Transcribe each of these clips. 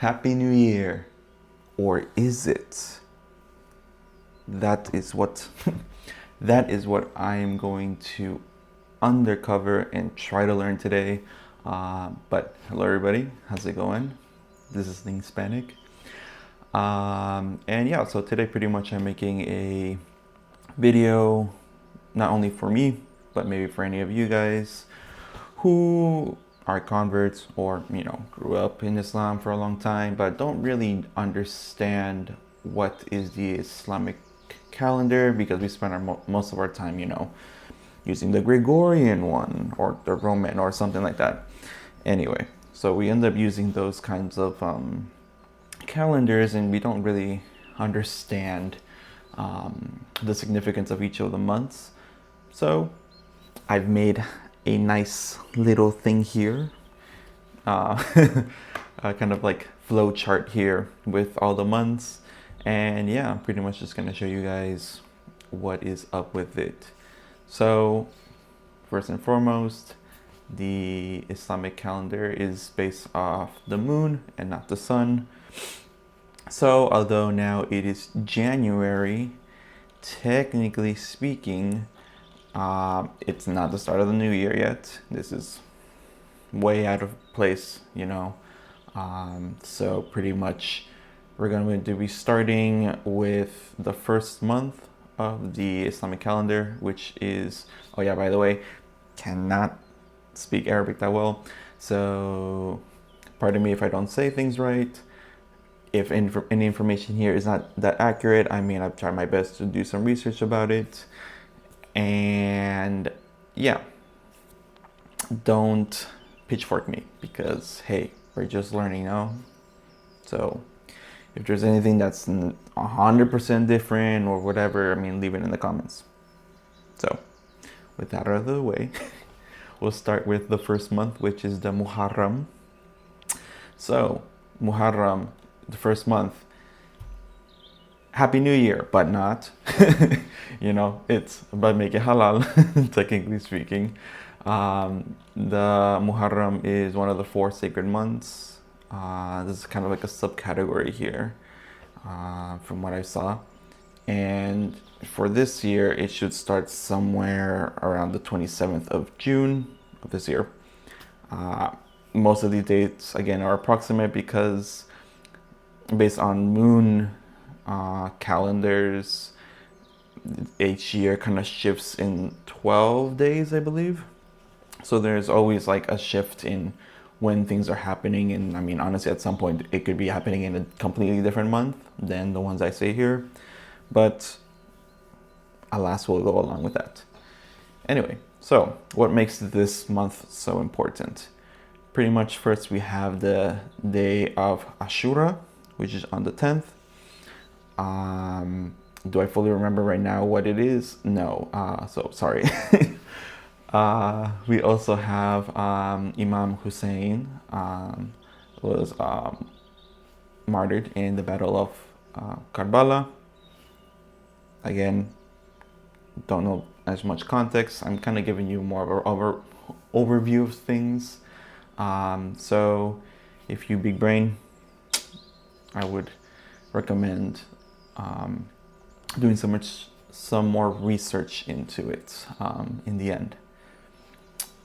Happy New Year. Or is it? That is what that is what I am going to undercover and try to learn today. But hello everybody, how's it going? This is Ling Hispanic. And yeah, so today pretty much I'm making a video not only for me, but maybe for any of you guys who are converts or grew up in Islam for a long time but don't really understand what is the Islamic calendar, because we spend most of our time using the Gregorian one or the Roman or something like that. Anyway, so we end up using those kinds of calendars and we don't really understand the significance of each of the months. So I've made a nice little thing here, a kind of like flow chart here with all the months, and yeah, I'm pretty much just gonna show you guys what is up with it. So first and foremost, the Islamic calendar is based off the moon and not the sun. So although now it is January, technically speaking, it's not the start of the new year yet. This is way out of place, so pretty much we're going to be starting with the first month of the Islamic calendar, which is, oh yeah, by the way, cannot speak Arabic that well, so pardon me if I don't say things right. If any information here is not that accurate, I've tried my best to do some research about it. And yeah, don't pitchfork me, because hey, we're just learning now. So if there's anything that's 100% different or whatever, leave it in the comments. So with that out of the way, we'll start with the first month, which is the Muharram. So Muharram, the first month. Happy New Year, but not. It's about making halal, technically speaking. The Muharram is one of the 4 sacred months. This is kind of like a subcategory here, from what I saw. And for this year, it should start somewhere around the 27th of June of this year. Most of these dates, again, are approximate because based on moon calendars, each year kind of shifts in 12 days, I believe. So there's always like a shift in when things are happening, and honestly, at some point it could be happening in a completely different month than the ones I say here, but alas, we'll go along with that. Anyway, so what makes this month so important? Pretty much first we have the day of Ashura, which is on the 10th. Do I fully remember right now what it is? No, so sorry. We also have Imam Hussein was martyred in the Battle of Karbala. Again, don't know as much context. I'm kind of giving you more of an overview of things. So if you big brain, I would recommend doing some more research into it in the end.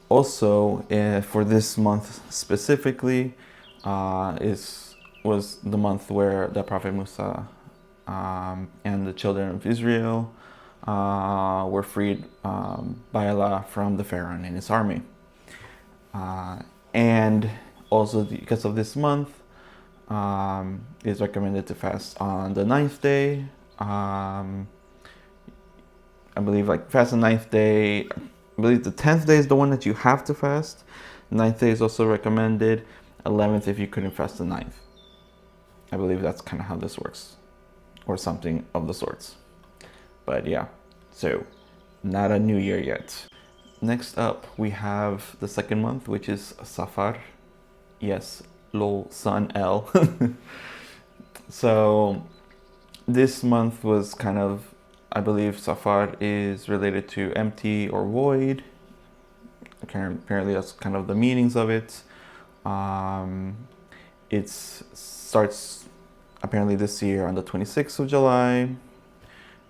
Also, for this month specifically, was the month where the Prophet Musa and the children of Israel were freed by Allah from the Pharaoh and his army. And also because of this month, it's recommended to fast on the 9th day. I believe fast the 9th day. I believe the 10th day is the one that you have to fast. 9th day is also recommended. 11th if you couldn't fast the 9th. I believe that's kind of how this works, or something of the sorts. But yeah, so not a new year yet. Next up, we have the second month, which is Safar. Yes, lol, sun L. So this month was kind of, I believe Safar is related to empty or void. Apparently that's kind of the meanings of it. It starts apparently this year on the 26th of July.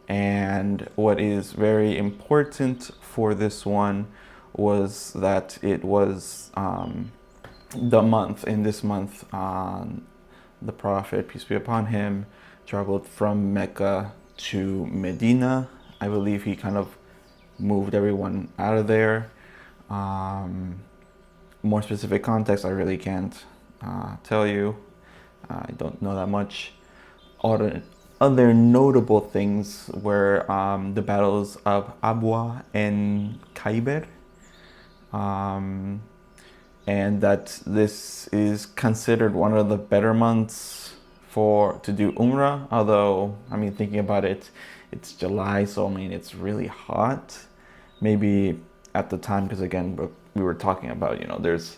And what is very important for this one was that it was the month. In this month, the Prophet, peace be upon him, traveled from Mecca to Medina. I believe he kind of moved everyone out of there. More specific context, I really can't tell you. I don't know that much. Other notable things were the battles of Abwa and Khaybar, and that this is considered one of the better months to do Umrah. Although, I mean, thinking about it, it's July, so I mean, it's really hot. Maybe at the time, because again, we were talking about, there's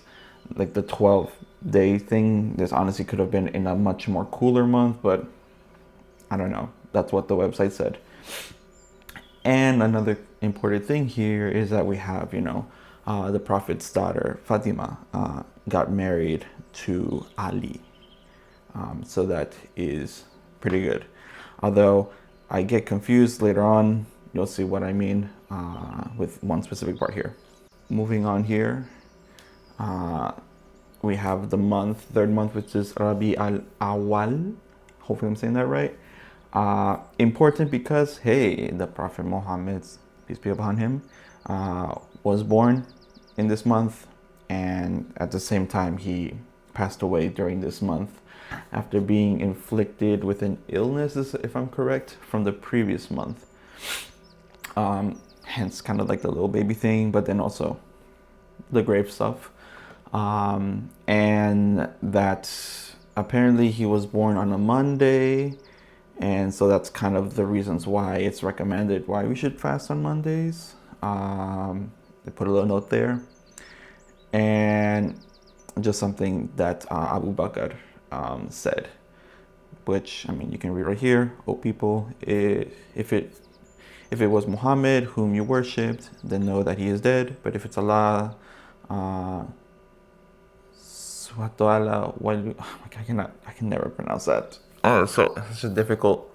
like the 12-day thing. This honestly could have been in a much more cooler month, but I don't know. That's what the website said. And another important thing here is that we have, the Prophet's daughter, Fatima, got married to Ali. So that is pretty good. Although I get confused later on, you'll see what I mean with one specific part here. Moving on here, we have the third month, which is Rabi al-Awwal. Hopefully I'm saying that right. Important because, hey, the Prophet Muhammad, peace be upon him, was born in this month, and at the same time he passed away during this month after being inflicted with an illness, if I'm correct, from the previous month. Hence kind of like the little baby thing, but then also the grave stuff. And that apparently he was born on a Monday, and so that's kind of the reasons why it's recommended why we should fast on Mondays. They put a little note there. And just something that Abu Bakr said, which, I mean, you can read right here. Oh people, if it was Muhammad whom you worshipped, then know that he is dead. But if it's Allah, I can never pronounce that. So it's just difficult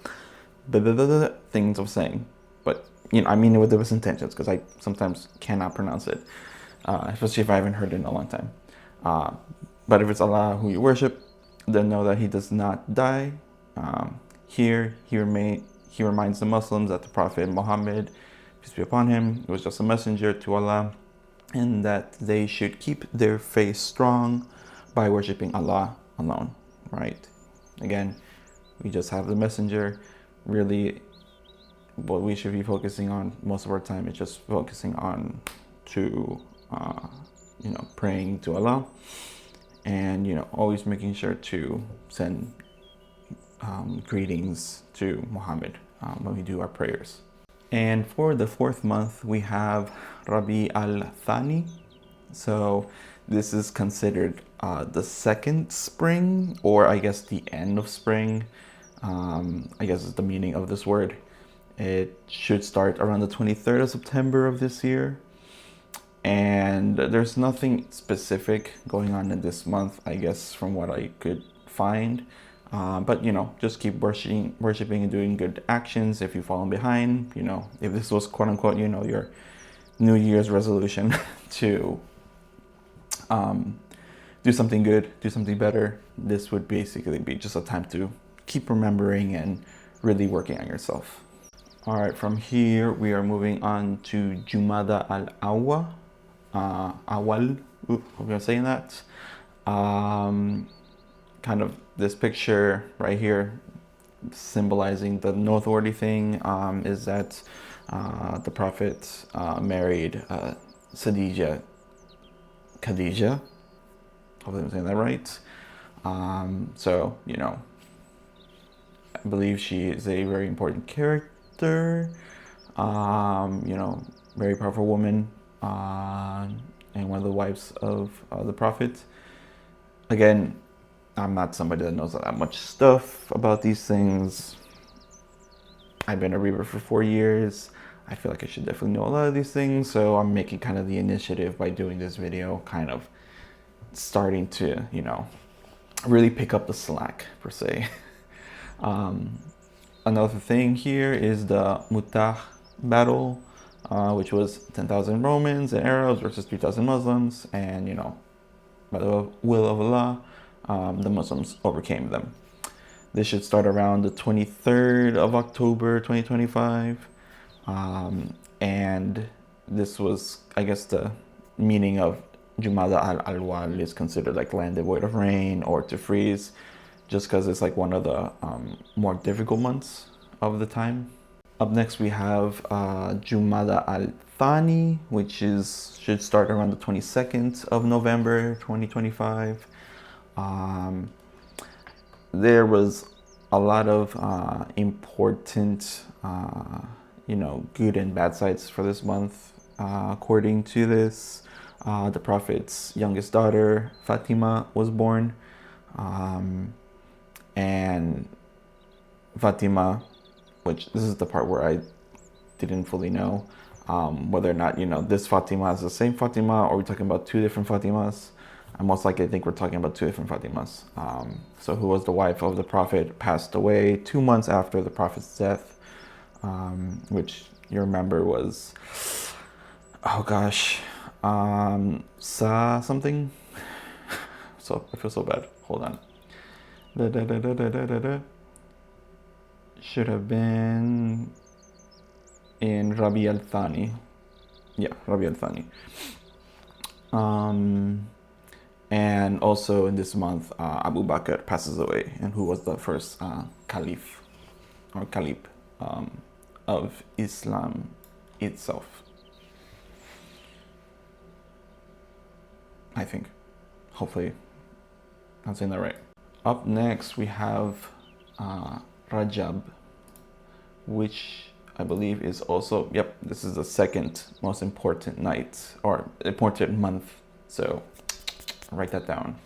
things of saying. But, I mean it with the best intentions, because I sometimes cannot pronounce it, especially if I haven't heard it in a long time. But if it's Allah who you worship, then know that he does not die. Here, he reminds the Muslims that the Prophet Muhammad, peace be upon him, was just a messenger to Allah, and that they should keep their faith strong by worshiping Allah alone, right? Again, we just have the messenger. Really, what we should be focusing on most of our time is just focusing on praying to Allah, and always making sure to send greetings to Muhammad when we do our prayers. And for the fourth month, we have Rabi al-Thani. So this is considered the second spring, or I guess the end of spring. I guess is the meaning of this word. It should start around the 23rd of September of this year. And there's nothing specific going on in this month, I guess, from what I could find. But just keep worshiping and doing good actions. If you've fallen behind, if this was quote unquote, your New Year's resolution to do something good, do something better, this would basically be just a time to keep remembering and really working on yourself. All right, from here we are moving on to Jumada al-Awwal. Hope I'm saying that. Kind of this picture right here symbolizing the noteworthy thing is that the Prophet married Khadija. Hopefully I'm saying that right. So, I believe she is a very important character, very powerful woman, and one of the wives of the Prophet. Again, I'm not somebody that knows that much stuff about these things. I've been a Reaver for 4 years. I feel like I should definitely know a lot of these things, so I'm making kind of the initiative by doing this video, kind of starting to, really pick up the slack per se. Another thing here is the Mutah battle, which was 10,000 Romans and Arabs versus 3,000 Muslims, and by the will of Allah, the Muslims overcame them. This should start around the 23rd of October 2025, and this was, I guess, the meaning of Jumada al-Awwal is considered like land devoid of rain or to freeze, just because it's like one of the more difficult months of the time. Up next we have Jumada al-Thani, which should start around the 22nd of November 2025. There was a lot of important, good and bad sides for this month. According to this, the Prophet's youngest daughter, Fatima, was born. And Fatima, which this is the part where I didn't fully know whether or not, this Fatima is the same Fatima or we're talking about two different Fatimas. Most likely I think we're talking about two different Fatimas. So who was the wife of the Prophet, passed away 2 months after the Prophet's death, which you remember was, Sa something. So I feel so bad. Hold on. Should have been in Rabi al-Thani. Yeah, Rabi al-Thani. And also in this month, Abu Bakr passes away, and who was the first caliph or caliph of Islam itself. I think. Hopefully I'm saying that right. Up next we have Rajab, which I believe is also, this is the second most important night or important month. So write that down.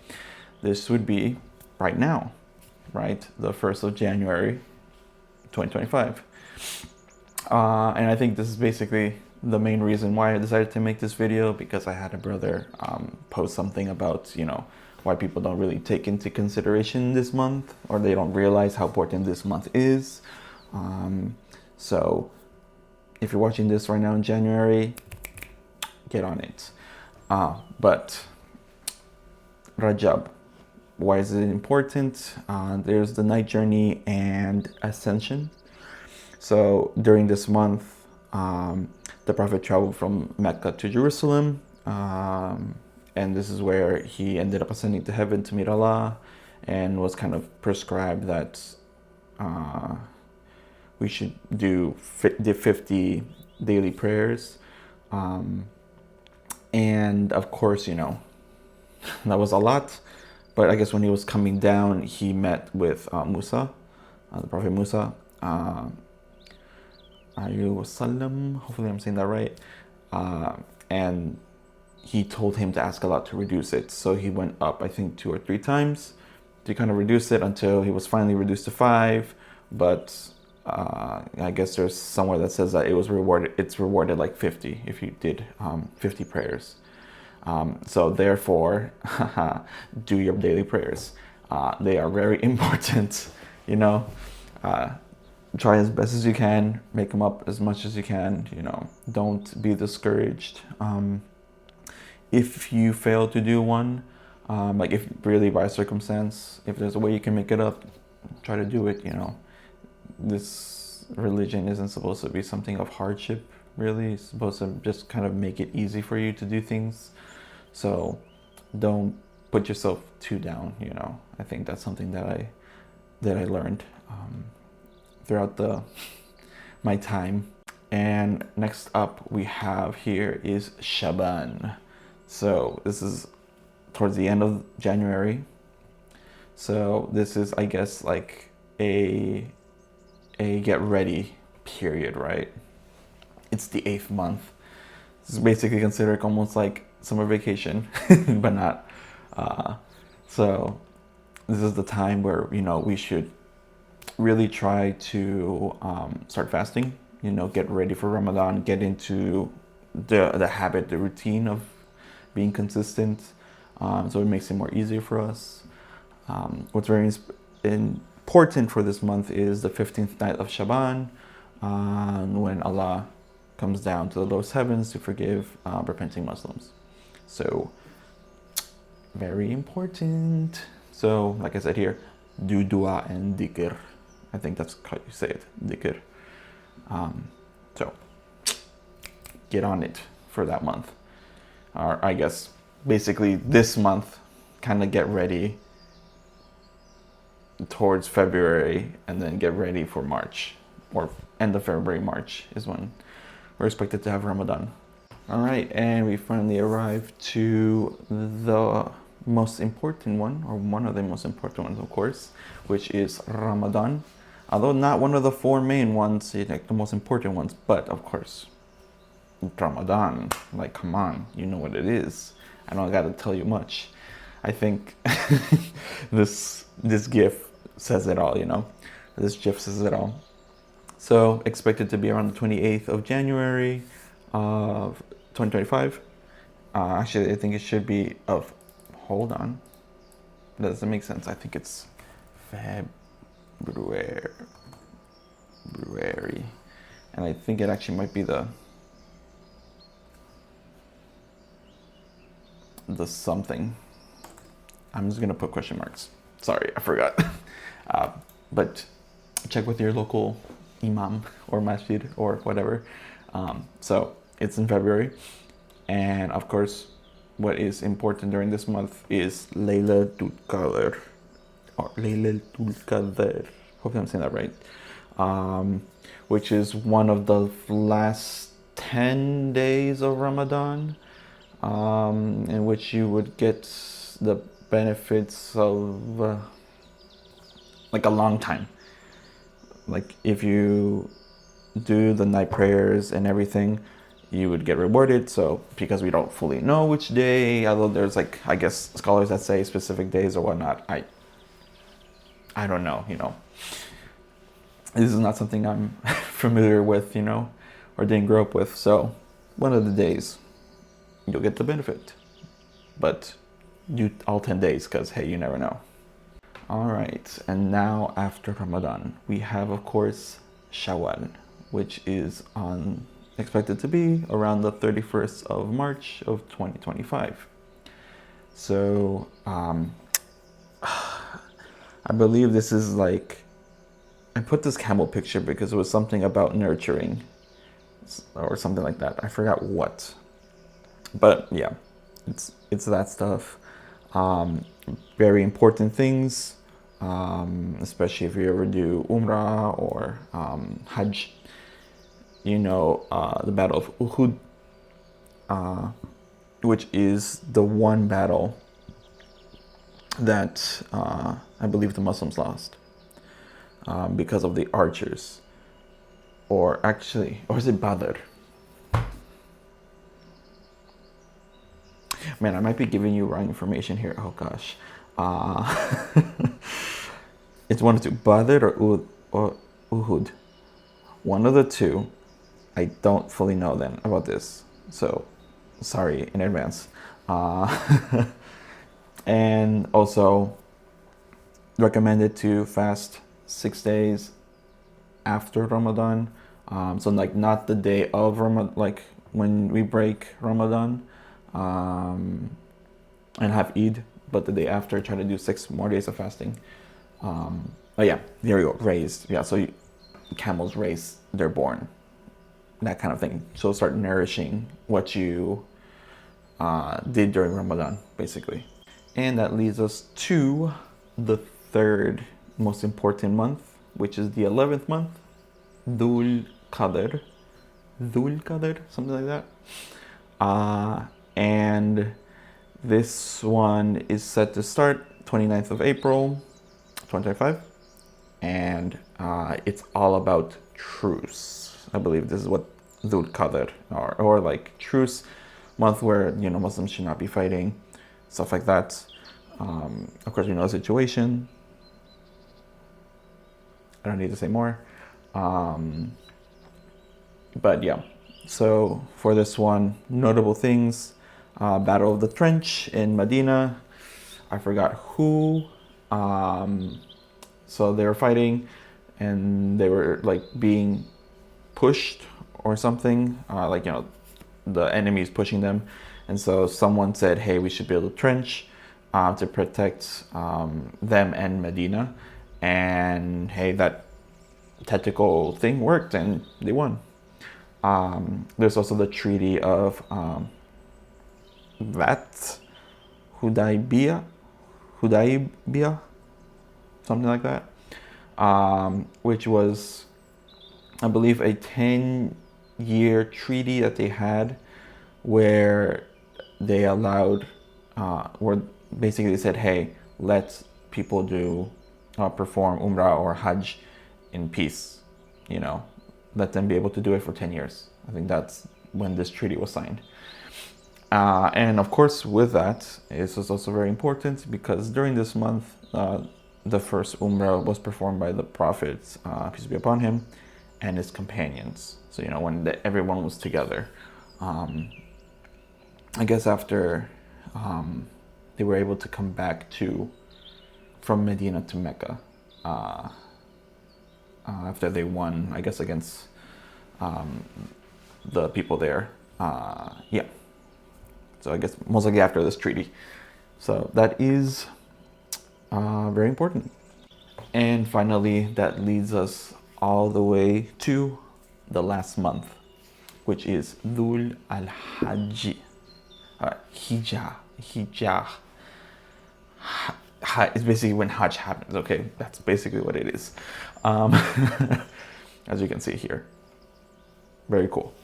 This would be right now, right? The 1st of January, 2025. And I think this is basically the main reason why I decided to make this video, because I had a brother post something about, why people don't really take into consideration this month, or they don't realize how important this month is. So if you're watching this right now in January, get on it. But Rajab, why is it important? There's the night journey and ascension. So during this month, the Prophet traveled from Mecca to Jerusalem, and this is where he ended up ascending to heaven to meet Allah, and was kind of prescribed that we should do the 50 daily prayers. And of course, that was a lot. But I guess when he was coming down, he met with Musa, the Prophet Musa, hopefully I'm saying that right. And he told him to ask Allah to reduce it. So he went up, I think, 2 or 3 times to kind of reduce it until he was finally reduced to 5. But I guess there's somewhere that says that it's rewarded like 50 if you did 50 prayers. So therefore, do your daily prayers. They are very important, try as best as you can, make them up as much as you can, don't be discouraged. If you fail to do one, like if really by circumstance, if there's a way you can make it up, try to do it. This religion isn't supposed to be something of hardship, really. It's supposed to just kind of make it easy for you to do things. So don't put yourself too down, I think that's something that I learned throughout my time. And next up we have here is Shaban. So this is towards the end of January. So this is, I guess, like a get ready period, right? It's the 8th month. This is basically considered almost like summer vacation, but not. So this is the time where, we should really try to start fasting, get ready for Ramadan, get into the habit, the routine of being consistent. So it makes it more easier for us. What's very important for this month is the 15th night of Shaban, when Allah comes down to the lowest heavens to forgive repenting Muslims. So, very important. So, like I said here, do dua and dhikr. I think that's how you say it, dhikr. So, get on it for that month. Or I guess, basically this month, kind of get ready towards February and then get ready for March, or end of February, March is when we're expected to have Ramadan. All right, and we finally arrived to the most important one, or one of the most important ones, of course, which is Ramadan. Although not one of the four main ones, like the most important ones, but of course, Ramadan. Like, come on, you know what it is. I don't gotta tell you much. I think this GIF says it all, you know. This GIF says it all. So, expected to be around the 28th of January of 2025. Actually, I think it should be of, hold on. That doesn't make sense. I think it's February. And I think it actually might be the something. I'm just gonna put question marks. Sorry, I forgot. But check with your local imam or masjid or whatever. So it's in February, and of course, what is important during this month is Laylatul Qadr, or Laylatul Qadr. Hopefully I'm saying that right. Which is one of the last 10 days of Ramadan, in which you would get the benefits of like a long time. Like if you do the night prayers and everything, you would get rewarded. So because we don't fully know which day, although there's like, I guess, scholars that say specific days or whatnot, I don't know, you know. This is not something I'm familiar with, you know, or didn't grow up with. So one of the days you'll get the benefit, but do all 10 days because, hey, you never know. All right, and now after Ramadan, we have, of course, Shawwal, which is expected to be around the 31st of March of 2025. So I believe this is like, I put this camel picture because it was something about nurturing or something like that. I forgot what, but yeah, it's that stuff. Very important things, especially if you ever do Umrah or Hajj. You know, the Battle of Uhud, which is the one battle that I believe the Muslims lost because of the archers. Or is it Badr? Man, I might be giving you wrong information here. Oh gosh. It's one of two, Badr or Uhud. One of the two. I don't fully know then about this, so sorry in advance. And also recommended to fast 6 days after Ramadan. So like not the day of Ramadan, like when we break Ramadan and have Eid, but the day after, try to do 6 more days of fasting. Oh yeah, there you go, raised. Yeah, so camels raised, they're born. That kind of thing. So start nourishing what you did during Ramadan, basically. And that leads us to the third most important month, which is the 11th month, Dhul Qadr, something like that. And this one is set to start 29th of April, 2025. And it's all about truce. I believe this is what Dhul Qadr, or like truce month, where, you know, Muslims should not be fighting, stuff like that. Of course, we know the situation. I don't need to say more. But yeah, so for this one, notable things: Battle of the Trench in Medina. I forgot who So they were fighting, and they were like being pushed or something, like, you know, the enemy is pushing them, and so someone said, hey, we should build a trench to protect them and Medina, and hey, that tactical thing worked and they won. There's also the Treaty of Vat Hudaybiyah, something like that, which was, I believe, a 10-year treaty that they had, where they allowed, where basically they said, hey, let people do perform Umrah or Hajj in peace, you know, let them be able to do it for 10 years. I think that's when this treaty was signed. And of course, with that, this was also very important because during this month, the first Umrah was performed by the Prophet, peace be upon him, and his companions. So, you know, when everyone was together. I guess after they were able to come back from Medina to Mecca, after they won, I guess, against the people there. Yeah. So I guess most likely after this treaty. So that is very important. And finally, that leads us all the way to the last month, which is Dhul al-Hajj. Hijjah. It's basically when Hajj happens, okay? That's basically what it is. As you can see here. Very cool.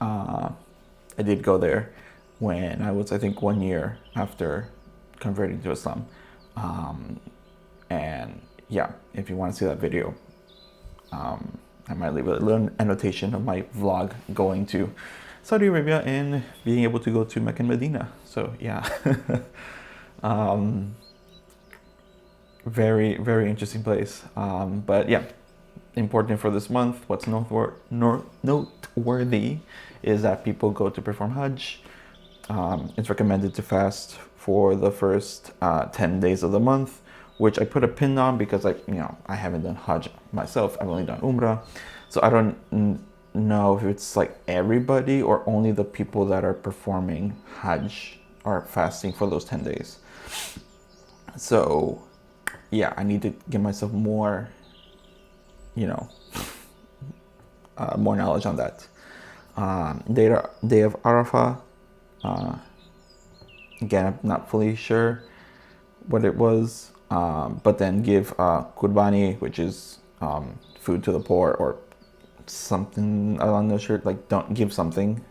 I did go there when I was, I think, 1 year after converting to Islam. And yeah, if you want to see that video, I might leave a little annotation of my vlog going to Saudi Arabia and being able to go to Mecca and Medina. So yeah, very, very interesting place. But yeah, important for this month. What's noteworthy is that people go to perform Hajj. It's recommended to fast for the first 10 days of the month, which I put a pin on because I haven't done Hajj myself. I've only done Umrah. So I don't know if it's like everybody or only the people that are performing Hajj are fasting for those 10 days. So yeah, I need to give myself more, more knowledge on that. Day of Arafah. Again, I'm not fully sure what it was, but then give kurbani, which is food to the poor or something along those shirts. Like, don't give something,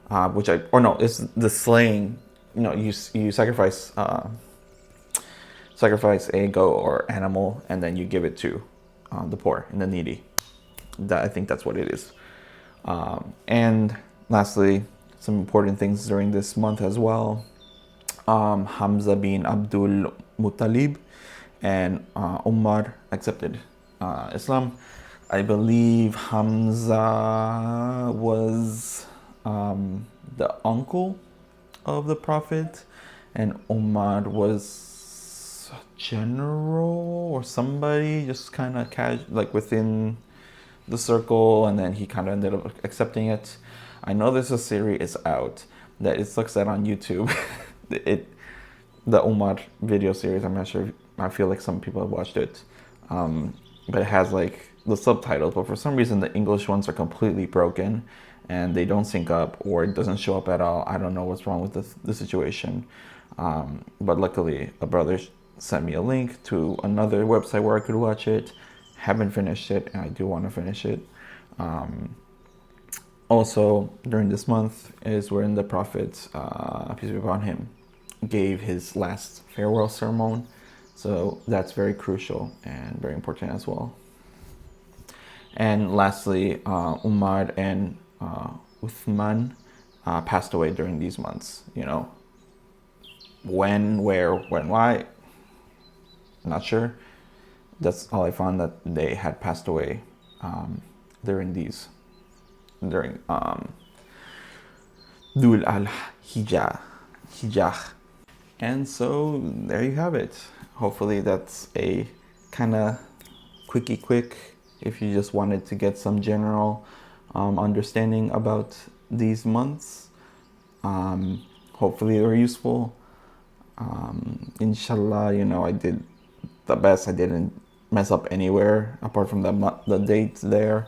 it's the slaying. You sacrifice a goat or animal, and then you give it to the poor and the needy. I think that's what it is. And lastly, some important things during this month as well. Hamza bin Abdul Muttalib and Umar accepted Islam. I believe Hamza was the uncle of the Prophet, and Umar was general or somebody just kind of casual, like within the circle, and then he kind of ended up accepting it. I know there's a series out that it looks at on YouTube. The Umar video series. I'm not sure. I feel like some people have watched it, but it has like the subtitles. But for some reason, the English ones are completely broken, and they don't sync up, or it doesn't show up at all. I don't know what's wrong with the situation. But luckily, a brother sent me a link to another website where I could watch it. Haven't finished it, and I do want to finish it. Also, during this month is when the Prophet, peace be upon him, gave his last farewell sermon. So that's very crucial and very important as well. And lastly, Umar and Uthman passed away during these months. When, where, when, why, not sure. That's all I found, that they had passed away during Dhul al-Hijjah. And so there you have it. hopefully that's a kind of quick if you just wanted to get some general understanding about these months. Hopefully they were useful. Inshallah, you know, I did the best. I didn't mess up anywhere apart from the dates there.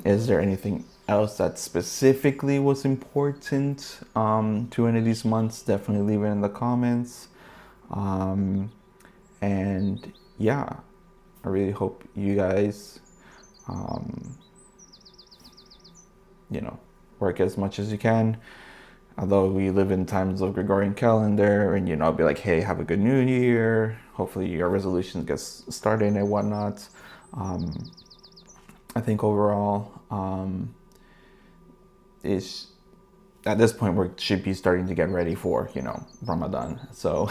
Is there anything else that specifically was important to any of these months? Definitely leave it in the comments. And yeah, I really hope you guys, you know, work as much as you can. Although we live in times of Gregorian calendar, and you know, I'll be like, hey, have a good new year. Hopefully your resolutions get started and whatnot. I think overall, is at this point we should be starting to get ready for, you know, Ramadan. So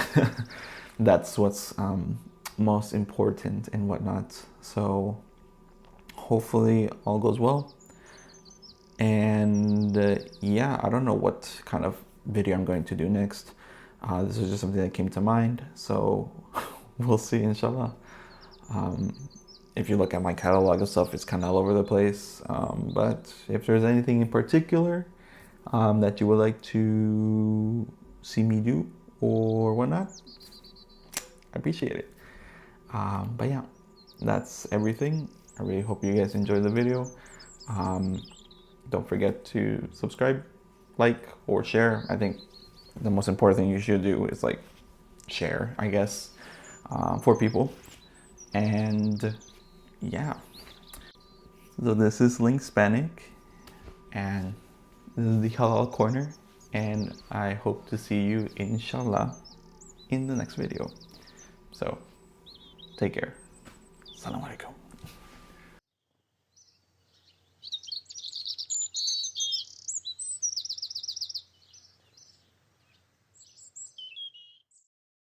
that's what's most important and whatnot. So hopefully all goes well. And yeah, I don't know what kind of video I'm going to do next. This was just something that came to mind, so we'll see, inshallah. If you look at my catalog of stuff, it's kind of all over the place. But if there's anything in particular that you would like to see me do or whatnot, I appreciate it. But yeah, that's everything. I really hope you guys enjoyed the video. Don't forget to subscribe, like, or share. I think the most important thing you should do is like share, I guess, for people. And yeah, so this is Link Hispanic, and this is the Halal Corner, and I hope to see you, inshallah, in the next video. So take care. Assalamu alaikum.